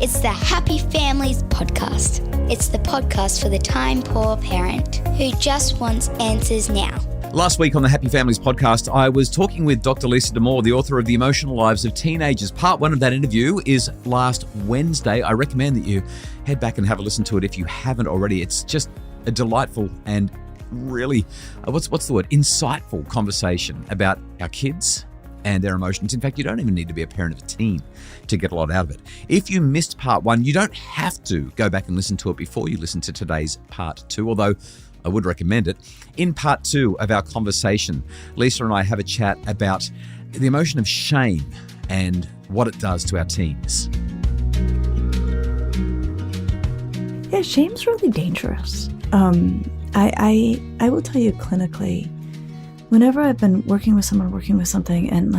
It's the Happy Families Podcast. It's the podcast for the time-poor parent who just wants answers now. Last week on the Happy Families Podcast, I was talking with Dr. Lisa Damour, the author of The Emotional Lives of Teenagers. Part one of that interview is last Wednesday. I recommend that you head back and have a listen to it if you haven't already. It's just a delightful and really, what's the word? Insightful conversation about our kids and their emotions. In fact, you don't even need to be a parent of a teen to get a lot out of it. If you missed part one, you don't have to go back and listen to it before you listen to today's part two, although I would recommend it. In part two of our conversation, Lisa and I have a chat about the emotion of shame and what it does to our teens. Yeah, shame's really dangerous. I will tell you clinically, whenever I've been working with someone, working with something, and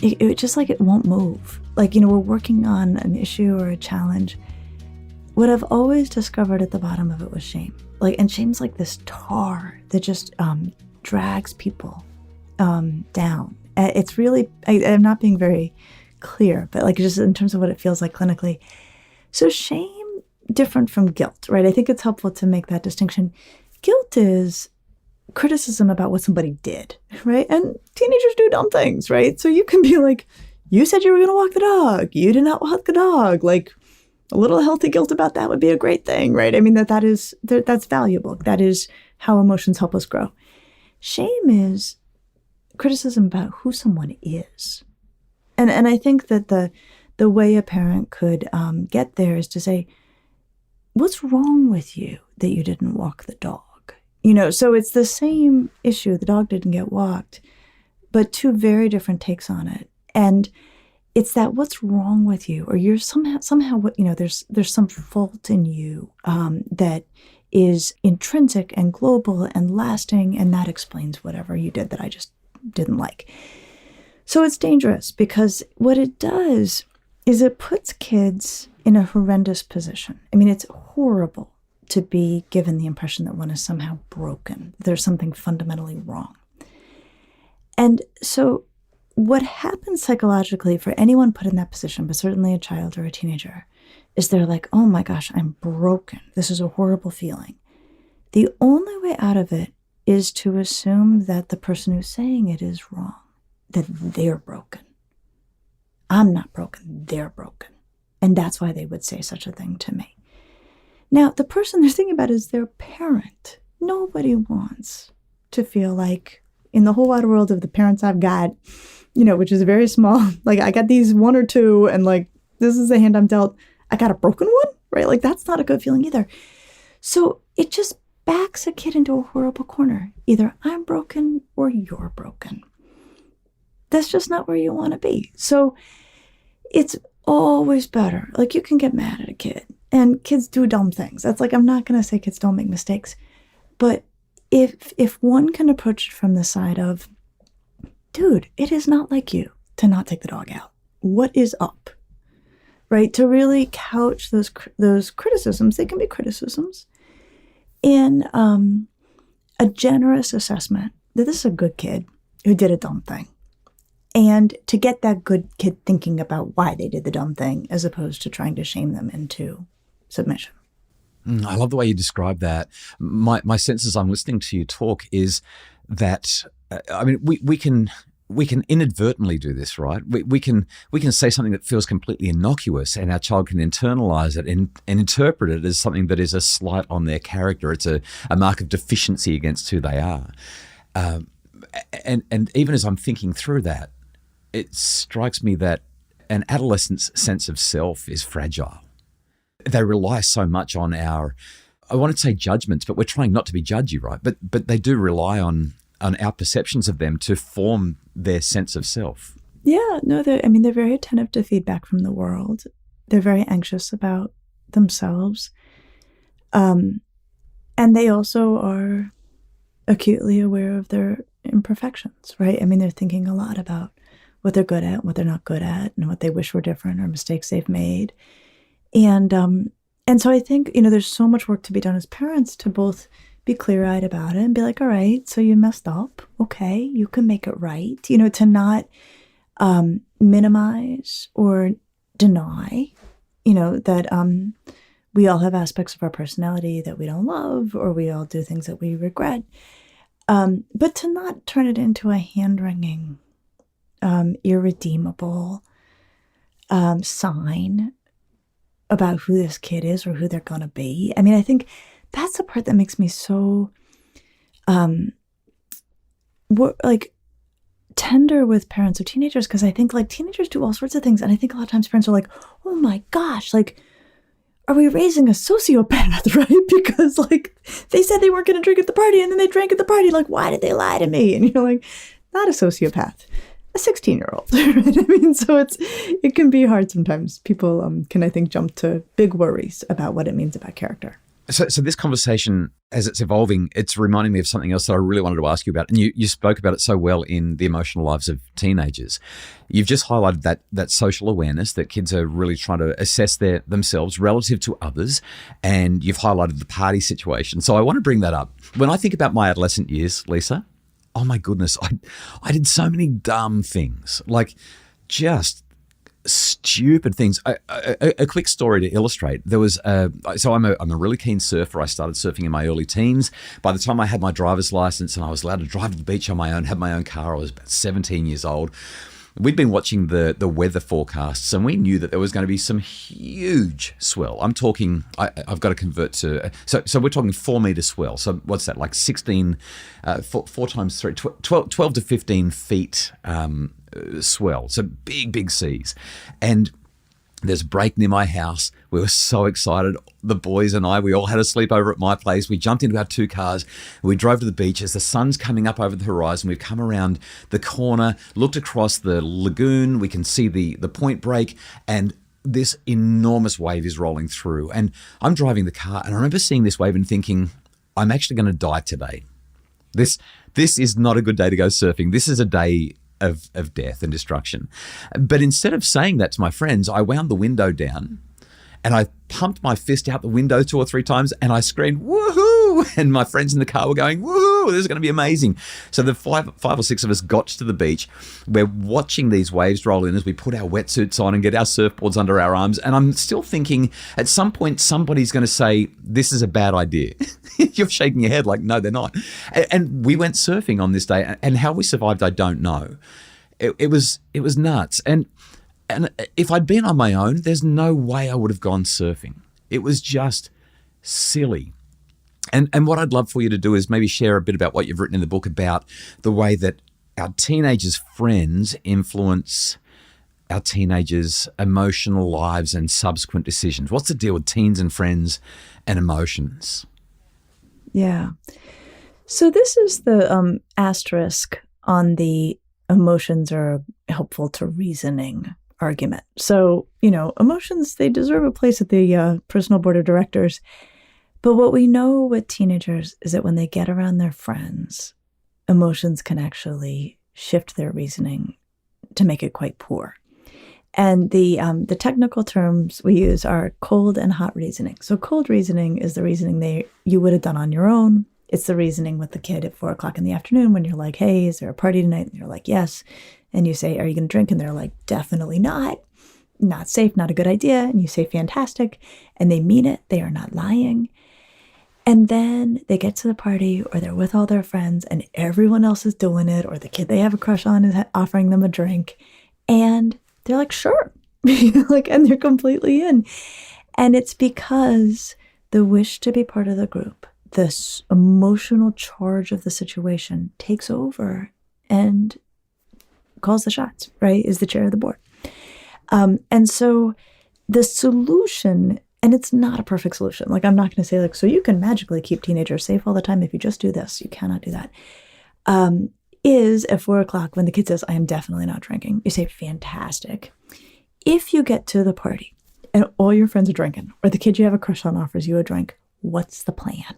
it just like it won't move. We're working on an issue or a challenge. What I've always discovered at the bottom of it was shame. And shame's like this tar that just drags people down. It's really, I'm not being very clear, but just in terms of what it feels like clinically. So shame, different from guilt, right? I think it's helpful to make that distinction. Guilt is criticism about what somebody did, right? And teenagers do dumb things, right? So you can be like, you said you were going to walk the dog. You did not walk the dog. A little healthy guilt about that would be a great thing, right? I mean, that's valuable. That is how emotions help us grow. Shame is criticism about who someone is. And I think that the way a parent could get there is to say, what's wrong with you that you didn't walk the dog? So it's the same issue. The dog didn't get walked, but two very different takes on it. And it's that what's wrong with you, or you're somehow there's some fault in you that is intrinsic and global and lasting, and that explains whatever you did that I just didn't like. So it's dangerous because what it does is it puts kids in a horrendous position. I mean, it's horrible to be given the impression that one is somehow broken. There's something fundamentally wrong. And so what happens psychologically for anyone put in that position, but certainly a child or a teenager, is they're like, oh my gosh, I'm broken. This is a horrible feeling. The only way out of it is to assume that the person who's saying it is wrong, that they're broken. I'm not broken, they're broken. And that's why they would say such a thing to me. Now, the person they're thinking about is their parent. Nobody wants to feel like, in the whole wide world of the parents I've got, which is very small, I got these one or two, and this is the hand I'm dealt, I got a broken one, right? That's not a good feeling either. So it just backs a kid into a horrible corner. Either I'm broken or you're broken. That's just not where you want to be. So it's always better. You can get mad at a kid, and kids do dumb things. That's I'm not going to say kids don't make mistakes, but if one can approach it from the side of, dude, it is not like you to not take the dog out. What is up? Right? To really couch those criticisms, they can be criticisms, in a generous assessment that this is a good kid who did a dumb thing. And to get that good kid thinking about why they did the dumb thing, as opposed to trying to shame them into submission. I love the way you describe that. My sense as I'm listening to you talk is that, we can inadvertently do this, right? We can say something that feels completely innocuous, and our child can internalize it and interpret it as something that is a slight on their character. It's a mark of deficiency against who they are. And even as I'm thinking through that, it strikes me that an adolescent's sense of self is fragile. They rely so much on our, I want to say judgments, but we're trying not to be judgy, right? But they do rely on our perceptions of them to form their sense of self. Yeah, no, they're very attentive to feedback from the world. They're very anxious about themselves. And they also are acutely aware of their imperfections, right? They're thinking a lot about what they're good at, what they're not good at, and what they wish were different, or mistakes they've made. And so I think, there's so much work to be done as parents to both be clear-eyed about it and be like, all right, so you messed up. Okay, you can make it right. To not minimize or deny that we all have aspects of our personality that we don't love, or we all do things that we regret. But to not turn it into a hand-wringing, irredeemable sign about who this kid is or who they're going to be. I mean, I think that's the part that makes me so tender with parents of teenagers, because I think teenagers do all sorts of things, and I think a lot of times parents are like, oh my gosh, are we raising a sociopath, right? Because they said they weren't going to drink at the party, and then they drank at the party. Why did they lie to me? And you're like, not a sociopath, a 16-year-old, right? I mean, so it can be hard sometimes. People can, I think, jump to big worries about what it means about character. So this conversation, as it's evolving, it's reminding me of something else that I really wanted to ask you about. And you spoke about it so well in The Emotional Lives of Teenagers. You've just highlighted that social awareness, that kids are really trying to assess themselves relative to others. And you've highlighted the party situation. So I want to bring that up. When I think about my adolescent years, Lisa, oh my goodness, I did so many dumb things, just stupid things. A quick story to illustrate. There was so I'm a really keen surfer. I started surfing in my early teens. By the time I had my driver's license and I was allowed to drive to the beach on my own, have my own car, I was about 17 years old. We'd been watching the weather forecasts, and we knew that there was going to be some huge swell. I'm talking, I've got to convert to, so we're talking 4 meter swell. So what's that, 16, 4 times 3, 12 to 15 feet swell. So big seas. And there's a break near my house. We were so excited. The boys and I, we all had a sleepover at my place. We jumped into our 2 cars. We drove to the beach. As the sun's coming up over the horizon, we've come around the corner, looked across the lagoon. We can see the point break, and this enormous wave is rolling through. And I'm driving the car, and I remember seeing this wave and thinking, I'm actually going to die today. This is not a good day to go surfing. This is a day of death and destruction. But instead of saying that to my friends, I wound the window down and I pumped my fist out the window 2 or 3 times and I screamed, woohoo! And my friends in the car were going, woohoo, this is going to be amazing. So the five or six of us got to the beach. We're watching these waves roll in as we put our wetsuits on and get our surfboards under our arms. And I'm still thinking, at some point, somebody's going to say, this is a bad idea. You're shaking your head like, no, they're not. And we went surfing on this day, and how we survived, I don't know. It was nuts. And if I'd been on my own, there's no way I would have gone surfing. It was just silly. And what I'd love for you to do is maybe share a bit about what you've written in the book about the way that our teenagers' friends influence our teenagers' emotional lives and subsequent decisions. What's the deal with teens and friends and emotions? Yeah. So this is the asterisk on the emotions are helpful to reasoning argument. So, emotions, they deserve a place at the personal board of directors. But what we know with teenagers is that when they get around their friends, emotions can actually shift their reasoning to make it quite poor. And the technical terms we use are cold and hot reasoning. So cold reasoning is the reasoning you would have done on your own. It's the reasoning with the kid at 4:00 in the afternoon when you're like, hey, is there a party tonight? And you're like, yes. And you say, are you going to drink? And they're like, definitely not. Not safe, not a good idea. And you say, fantastic. And they mean it. They are not lying. And then they get to the party, or they're with all their friends and everyone else is doing it, or the kid they have a crush on is offering them a drink. And they're like, sure. And they're completely in. And it's because the wish to be part of the group, this emotional charge of the situation takes over and calls the shots, right? Is the chair of the board. And so the solution, and it's not a perfect solution. I'm not going to say so you can magically keep teenagers safe all the time if you just do this. You cannot do that. Is at 4:00 when the kid says, I am definitely not drinking. You say, fantastic. If you get to the party and all your friends are drinking, or the kid you have a crush on offers you a drink, what's the plan?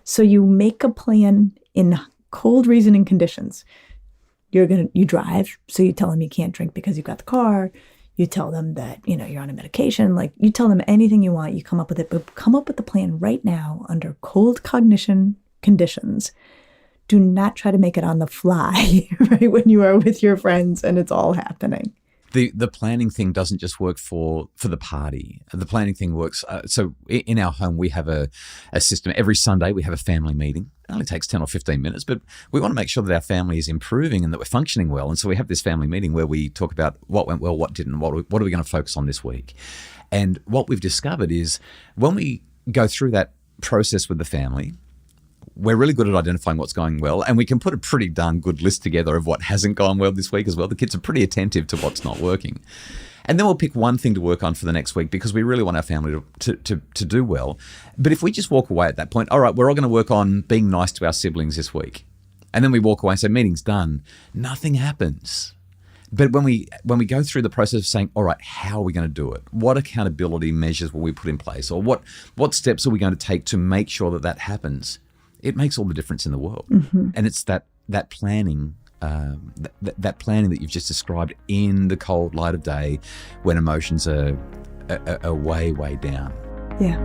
So you make a plan in cold reasoning conditions. You drive, so you tell them you can't drink because you've got the car. You tell them that, you're on a medication. You tell them anything you want, you come up with it, but come up with the plan right now under cold cognition conditions. Do not try to make it on the fly, right, when you are with your friends and it's all happening. the planning thing doesn't just work for the party. The planning thing works. So in our home, we have a system. Every Sunday, we have a family meeting. It only takes 10 or 15 minutes, but we want to make sure that our family is improving and that we're functioning well. And so we have this family meeting where we talk about what went well, what didn't, what are we going to focus on this week. And what we've discovered is when we go through that process with the family, we're really good at identifying what's going well, and we can put a pretty darn good list together of what hasn't gone well this week as well. The kids are pretty attentive to what's not working. And then we'll pick one thing to work on for the next week because we really want our family to do well. But if we just walk away at that point, all right, we're all going to work on being nice to our siblings this week. And then we walk away and say, meeting's done. Nothing happens. But when we go through the process of saying, all right, how are we going to do it? What accountability measures will we put in place? Or what steps are we going to take to make sure that happens? It makes all the difference in the world. Mm-hmm. And it's that planning, that planning that you've just described in the cold light of day when emotions are way, way down. Yeah.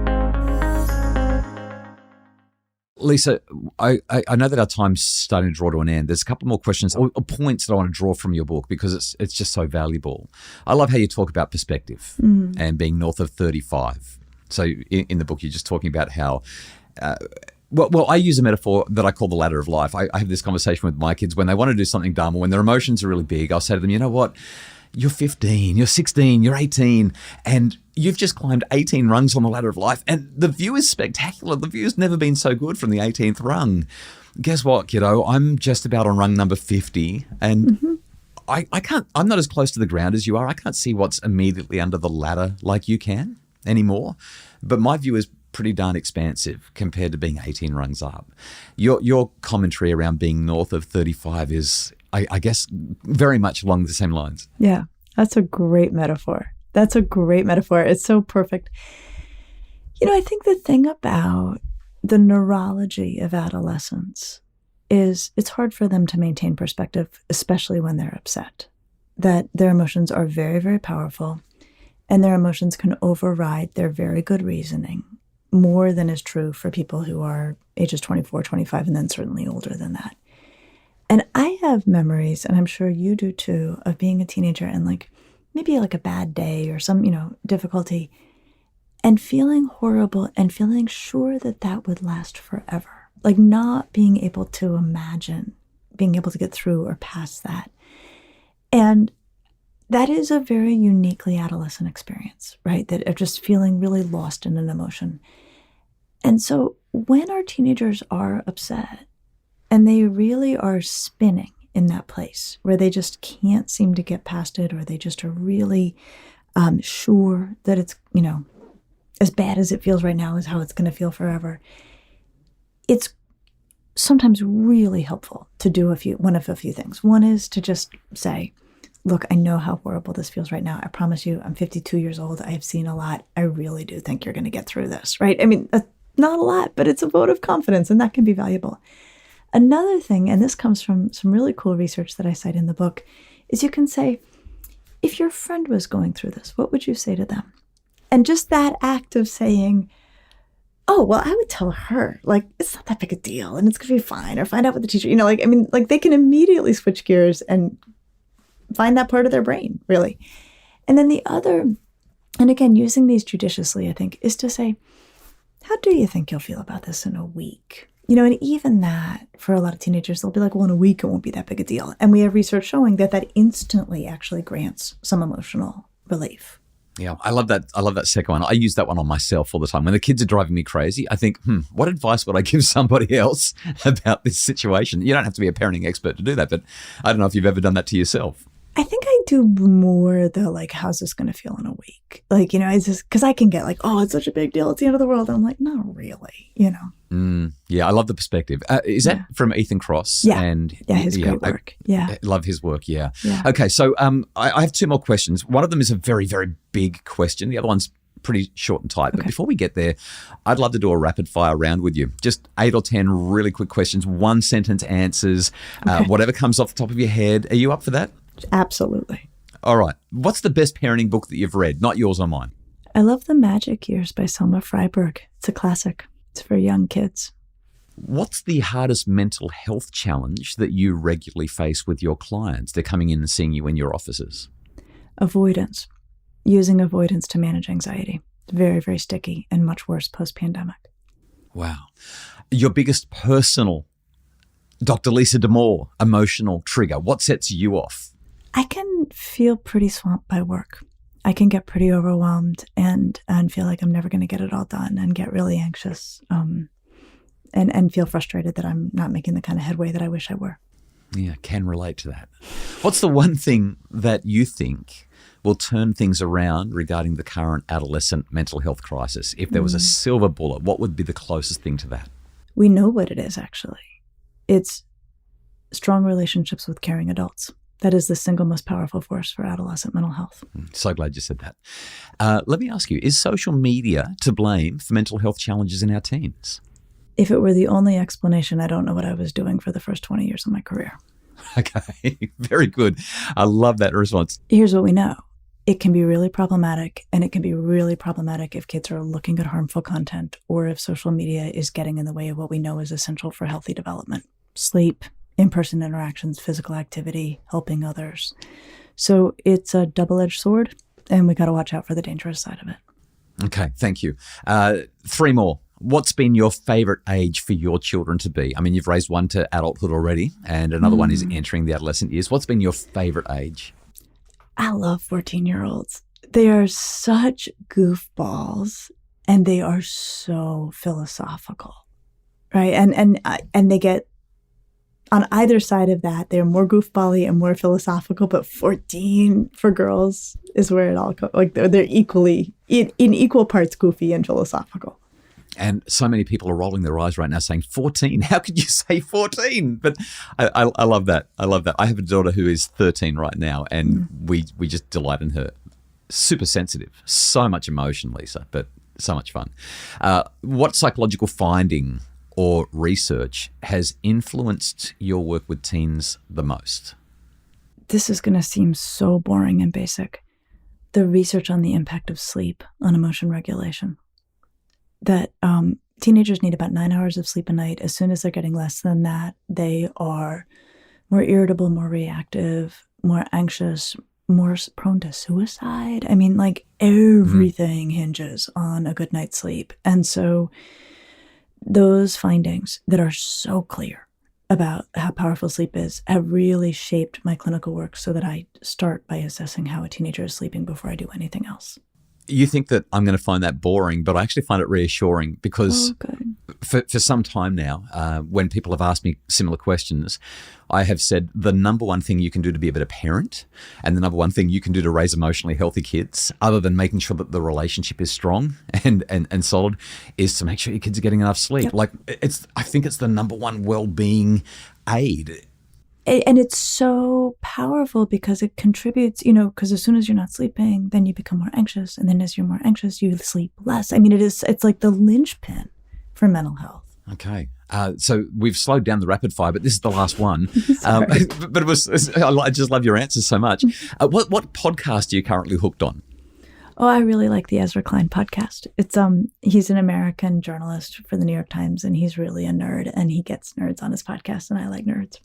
Lisa, I know that our time's starting to draw to an end. There's a couple more questions or points that I want to draw from your book because it's just so valuable. I love how you talk about perspective and being north of 35. So in the book, you're just talking about how... Well, I use a metaphor that I call the ladder of life. I have this conversation with my kids when they want to do something dumb or when their emotions are really big. I'll say to them, you know what? You're 15, you're 16, you're 18, and you've just climbed 18 rungs on the ladder of life. And the view is spectacular. The view's never been so good from the 18th rung. Guess what, kiddo? I'm just about on rung number 50. And I'm not as close to the ground as you are. I can't see what's immediately under the ladder like you can anymore. But my view is pretty darn expansive compared to being 18 rungs up. Your commentary around being north of 35 is, I guess, very much along the same lines. Yeah, that's a great metaphor. It's so perfect. I think the thing about the neurology of adolescence is it's hard for them to maintain perspective, especially when they're upset, that their emotions are very, very powerful and their emotions can override their very good reasoning more than is true for people who are ages 24, 25, and then certainly older than that. And I have memories, and I'm sure you do too, of being a teenager and maybe a bad day or some, difficulty and feeling horrible and feeling sure that would last forever. Not being able to imagine being able to get through or past that. And that is a very uniquely adolescent experience, right? That of just feeling really lost in an emotion. And so when our teenagers are upset and they really are spinning in that place where they just can't seem to get past it, or they just are really sure that it's, as bad as it feels right now is how it's going to feel forever, it's sometimes really helpful to do one of a few things. One is to just say, look, I know how horrible this feels right now. I promise you, I'm 52 years old. I have seen a lot. I really do think you're going to get through this, right? I mean, not a lot, but it's a vote of confidence, and that can be valuable. Another thing, and this comes from some really cool research that I cite in the book, is you can say, if your friend was going through this, what would you say to them? And just that act of saying, oh, well, I would tell her, it's not that big a deal, and it's going to be fine, or find out what the teacher, they can immediately switch gears and find that part of their brain, really. And then the other, and again, using these judiciously, I think, is to say, how do you think you'll feel about this in a week? And even that, for a lot of teenagers, they'll be like, well, in a week, it won't be that big a deal. And we have research showing that instantly actually grants some emotional relief. Yeah, I love that. I love that second one. I use that one on myself all the time. When the kids are driving me crazy, I think, what advice would I give somebody else about this situation? You don't have to be a parenting expert to do that, but I don't know if you've ever done that to yourself. I think I do more the how's this going to feel in a week? It's just because I can get oh, it's such a big deal. It's the end of the world. And I'm like, not really, Yeah, I love the perspective. Is that from Ethan Cross? Yeah. And his great work. I love his work. Yeah. Okay. So I have two more questions. One of them is a very, very big question. The other one's pretty short and tight. Okay. But before we get there, I'd love to do a rapid fire round with you. Just 8 or 10 really quick questions, 1 sentence answers, whatever comes off the top of your head. Are you up for that? Absolutely. All right. What's the best parenting book that you've read? Not yours or mine. I love The Magic Years by Selma Freiberg. It's a classic. It's for young kids. What's the hardest mental health challenge that you regularly face with your clients? They're coming in and seeing you in your offices. Avoidance. Using avoidance to manage anxiety. Very, very sticky and much worse post-pandemic. Wow. Your biggest personal, Dr. Lisa Damour, emotional trigger. What sets you off? I can feel pretty swamped by work. I can get pretty overwhelmed and feel like I'm never going to get it all done and get really anxious and feel frustrated that I'm not making the kind of headway that I wish I were. Yeah, can relate to that. What's the one thing that you think will turn things around regarding the current adolescent mental health crisis? If there was a silver bullet, what would be the closest thing to that? We know what it is, actually. It's strong relationships with caring adults. That is the single most powerful force for adolescent mental health. So glad you said that. Let me ask you, is social media to blame for mental health challenges in our teens? If it were the only explanation, I don't know what I was doing for the first 20 years of my career. Okay, very good. I love that response. Here's what we know. It can be really problematic, and it can be really problematic if kids are looking at harmful content or if social media is getting in the way of what we know is essential for healthy development. Sleep, in-person interactions, physical activity, helping others. So it's a double-edged sword, and we got to watch out for the dangerous side of it. Okay, thank you. 3 more. What's been your favorite age for your children to be? I mean, you've raised one to adulthood already, and another one is entering the adolescent years. What's been your favorite age? I love 14-year-olds. They are such goofballs, and they are so philosophical, right? And they get, on either side of that, they're more goofball-y and more philosophical, but 14 for girls is where it all goes. Like they're equally, in equal parts goofy and philosophical. And so many people are rolling their eyes right now saying, 14, how could you say 14? But I love that. I love that. I have a daughter who is 13 right now, and we just delight in her. Super sensitive, so much emotion, Lisa, but so much fun. What psychological finding or research has influenced your work with teens the most? This is going to seem so boring and basic. The research on the impact of sleep on emotion regulation. That teenagers need about 9 hours of sleep a night. As soon as they're getting less than that, they are more irritable, more reactive, more anxious, more prone to suicide. I mean, like everything hinges on a good night's sleep. And so those findings that are so clear about how powerful sleep is have really shaped my clinical work so that I start by assessing how a teenager is sleeping before I do anything else. You think that I'm going to find that boring, but I actually find it reassuring because for some time now, when people have asked me similar questions, I have said the number one thing you can do to be a better parent and the number one thing you can do to raise emotionally healthy kids, other than making sure that the relationship is strong and solid, is to make sure your kids are getting enough sleep. Yep. Like I think it's the number one well-being aid. And it's so powerful because it contributes, because as soon as you're not sleeping, then you become more anxious. And then as you're more anxious, you sleep less. I mean, it's like the linchpin for mental health. Okay. So we've slowed down the rapid fire, but this is the last one. But I just love your answers so much. What podcast are you currently hooked on? Oh, I really like the Ezra Klein podcast. It's he's an American journalist for the New York Times, and he's really a nerd, and he gets nerds on his podcast, and I like nerds.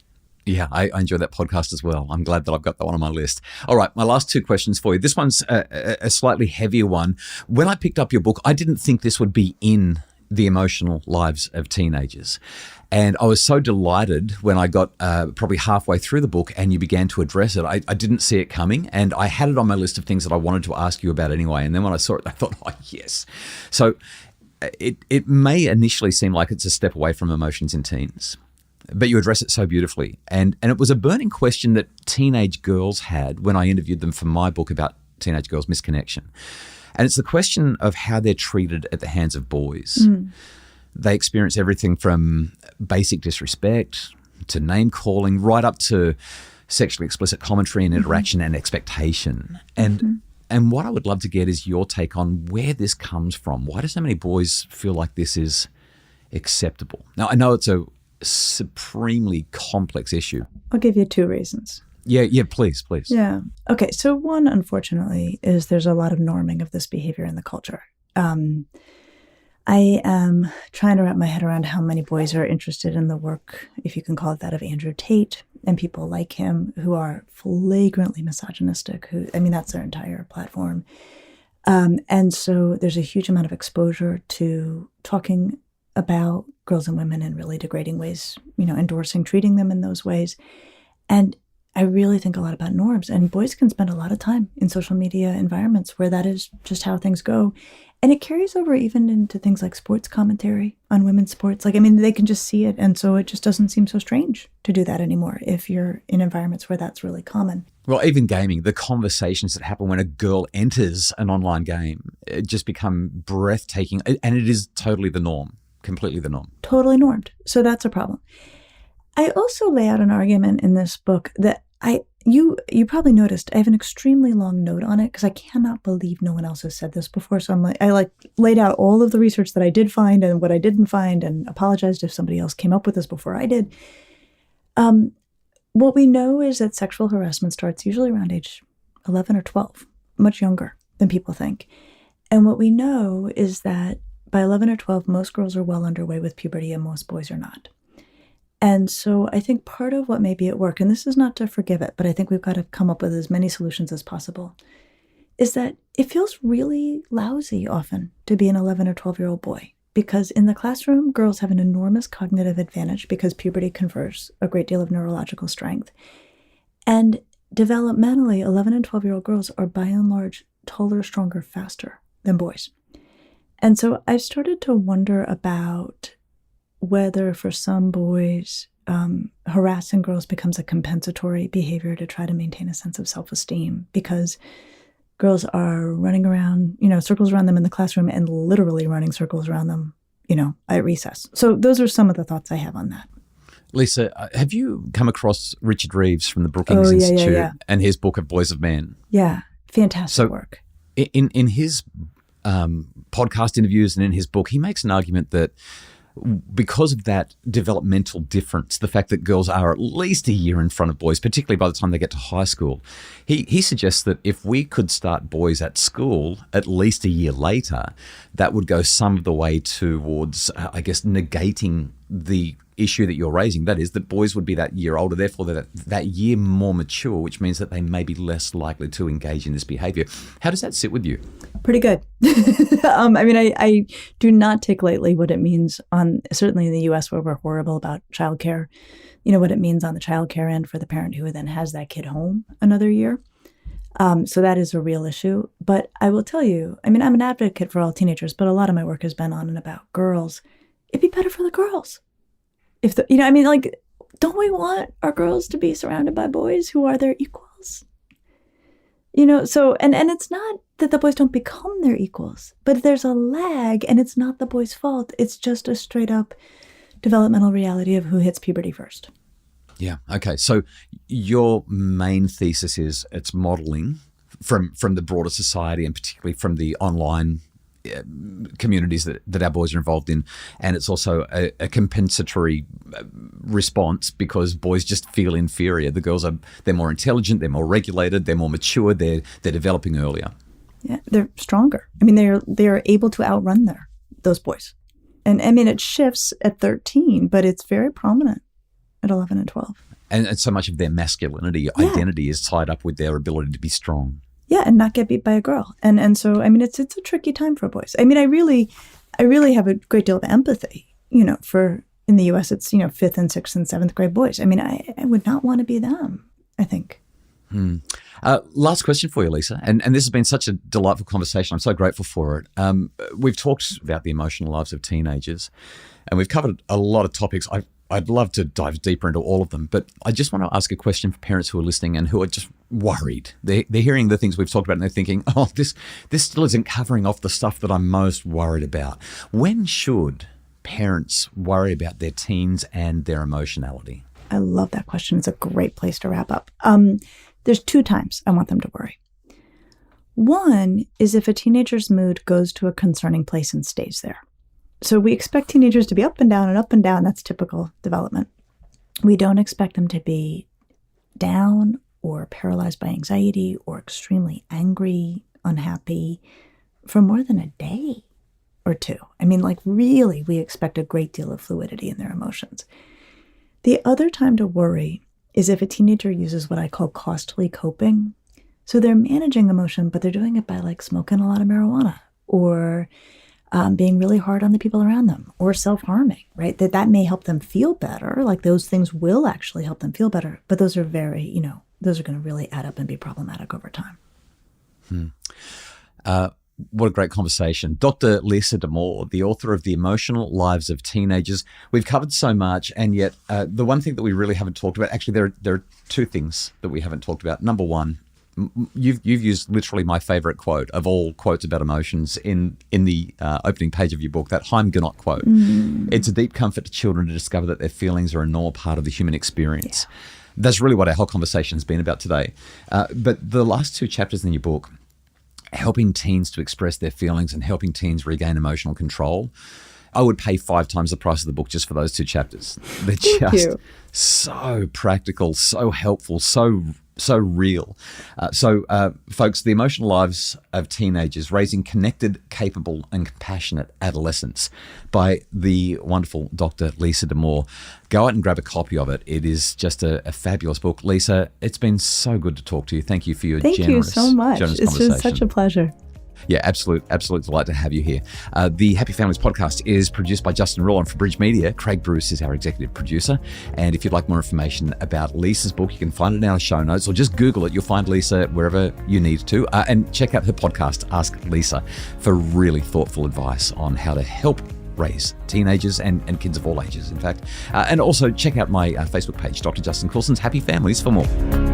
Yeah, I enjoy that podcast as well. I'm glad that I've got that one on my list. All right, my last 2 questions for you. This one's a slightly heavier one. When I picked up your book, I didn't think this would be in the emotional lives of teenagers. And I was so delighted when I got probably halfway through the book and you began to address it. I didn't see it coming, and I had it on my list of things that I wanted to ask you about anyway. And then when I saw it, I thought, oh, yes. So it may initially seem like it's a step away from emotions in teens, but you address it so beautifully. And it was a burning question that teenage girls had when I interviewed them for my book about teenage girls' misconnection. And it's the question of how they're treated at the hands of boys. They experience everything from basic disrespect to name calling, right up to sexually explicit commentary and interaction and expectation. And what I would love to get is your take on where this comes from. Why do so many boys feel like this is acceptable? Now, I know it's a supremely complex issue. I'll give you 2 reasons. Yeah, please. Yeah. Okay, so one, unfortunately, is there's a lot of norming of this behavior in the culture. I am trying to wrap my head around how many boys are interested in the work, if you can call it that, of Andrew Tate and people like him who are flagrantly misogynistic, that's their entire platform. And so there's a huge amount of exposure to talking about girls and women in really degrading ways, endorsing, treating them in those ways. And I really think a lot about norms, and boys can spend a lot of time in social media environments where that is just how things go. And it carries over even into things like sports commentary on women's sports. They can just see it. And so it just doesn't seem so strange to do that anymore if you're in environments where that's really common. Well, even gaming, the conversations that happen when a girl enters an online game just become breathtaking. And it is totally the norm, completely the norm. Totally normed. So that's a problem. I also lay out an argument in this book that you probably noticed I have an extremely long note on it because I cannot believe no one else has said this before. So I laid out all of the research that I did find and what I didn't find, and apologized if somebody else came up with this before I did. What we know is that sexual harassment starts usually around age 11 or 12, much younger than people think. And what we know is that by 11 or 12, most girls are well underway with puberty and most boys are not. And so I think part of what may be at work, and this is not to forgive it, but I think we've got to come up with as many solutions as possible, is that it feels really lousy often to be an 11 or 12-year-old boy. Because in the classroom, girls have an enormous cognitive advantage because puberty confers a great deal of neurological strength. And developmentally, 11 and 12-year-old girls are by and large taller, stronger, faster than boys. And so I've started to wonder about whether for some boys, harassing girls becomes a compensatory behavior to try to maintain a sense of self-esteem, because girls are running around, circles around them in the classroom and literally running circles around them, at recess. So those are some of the thoughts I have on that. Lisa, have you come across Richard Reeves from the Brookings Institute and his book of Boys of Men? Yeah, fantastic work. In his podcast interviews and in his book, he makes an argument that because of that developmental difference, the fact that girls are at least a year in front of boys, particularly by the time they get to high school, he suggests that if we could start boys at school at least a year later, that would go some of the way towards, negating the issue that you're raising. That is, that boys would be that year older, therefore that year more mature, which means that they may be less likely to engage in this behavior. How does that sit with you? Pretty good. I do not take lightly what it means certainly in the U.S. where we're horrible about childcare, what it means on the childcare end for the parent who then has that kid home another year. So that is a real issue. But I will tell you, I'm an advocate for all teenagers, but a lot of my work has been on and about girls. It'd be better for the girls. Don't we want our girls to be surrounded by boys who are their equals? So, and it's not that the boys don't become their equals, but there's a lag, and it's not the boys' fault. It's just a straight up developmental reality of who hits puberty first. Yeah. Okay. So your main thesis is it's modeling from the broader society, and particularly from the online communities that our boys are involved in, and it's also a compensatory response because boys just feel inferior. The girls they're more intelligent, they're more regulated, they're more mature, they're developing earlier. Yeah, they're stronger. They're able to outrun those boys, and it shifts at 13, but it's very prominent at 11 and 12. And so much of their masculinity identity is tied up with their ability to be strong. Yeah, and not get beat by a girl. And so, it's a tricky time for boys. I really have a great deal of empathy, for in the U.S. it's, 5th and 6th and 7th grade boys. I would not want to be them, I think. Last question for you, Lisa. And this has been such a delightful conversation. I'm so grateful for it. We've talked about the emotional lives of teenagers, and we've covered a lot of topics. I'd love to dive deeper into all of them, but I just want to ask a question for parents who are listening and who are just worried. They're hearing the things we've talked about and they're thinking, oh, this still isn't covering off the stuff that I'm most worried about. When should parents worry about their teens and their emotionality? I love that question. It's a great place to wrap up. There's 2 times I want them to worry. One is if a teenager's mood goes to a concerning place and stays there. So we expect teenagers to be up and down and up and down. That's typical development. We don't expect them to be down or paralyzed by anxiety or extremely angry, unhappy for more than a day or 2. Really, we expect a great deal of fluidity in their emotions. The other time to worry is if a teenager uses what I call costly coping. So they're managing emotion, but they're doing it by like smoking a lot of marijuana or being really hard on the people around them or self-harming, right? That may help them feel better. Like those things will actually help them feel better, but those are very, those are going to really add up and be problematic over time. What a great conversation. Dr. Lisa Damour, the author of The Emotional Lives of Teenagers. We've covered so much, and yet the one thing that we really haven't talked about, actually there are two things that we haven't talked about. Number one, you've used literally my favorite quote of all quotes about emotions in the opening page of your book, that Chaim Gunott quote. It's a deep comfort to children to discover that their feelings are a normal part of the human experience. Yeah. That's really what our whole conversation has been about today. But the last two chapters in your book, helping teens to express their feelings and helping teens regain emotional control, I would pay 5 times the price of the book just for those 2 chapters. They're just so practical, so helpful, so real. Folks, The Emotional Lives of Teenagers, Raising Connected, Capable and Compassionate Adolescents by the wonderful Dr. Lisa Damour. Go out and grab a copy of it. It is just a fabulous book. Lisa, it's been so good to talk to you. Thank you for your generous conversation. Thank you so much. It's just such a pleasure. Yeah, absolute delight to have you here. The Happy Families podcast is produced by Justin Rowan for Bridge Media. Craig Bruce is our executive producer. And if you'd like more information about Lisa's book, you can find it in our show notes or just Google it. You'll find Lisa wherever you need to. And check out her podcast, Ask Lisa, for really thoughtful advice on how to help raise teenagers and kids of all ages, in fact. And also check out my Facebook page, Dr. Justin Coulson's Happy Families, for more.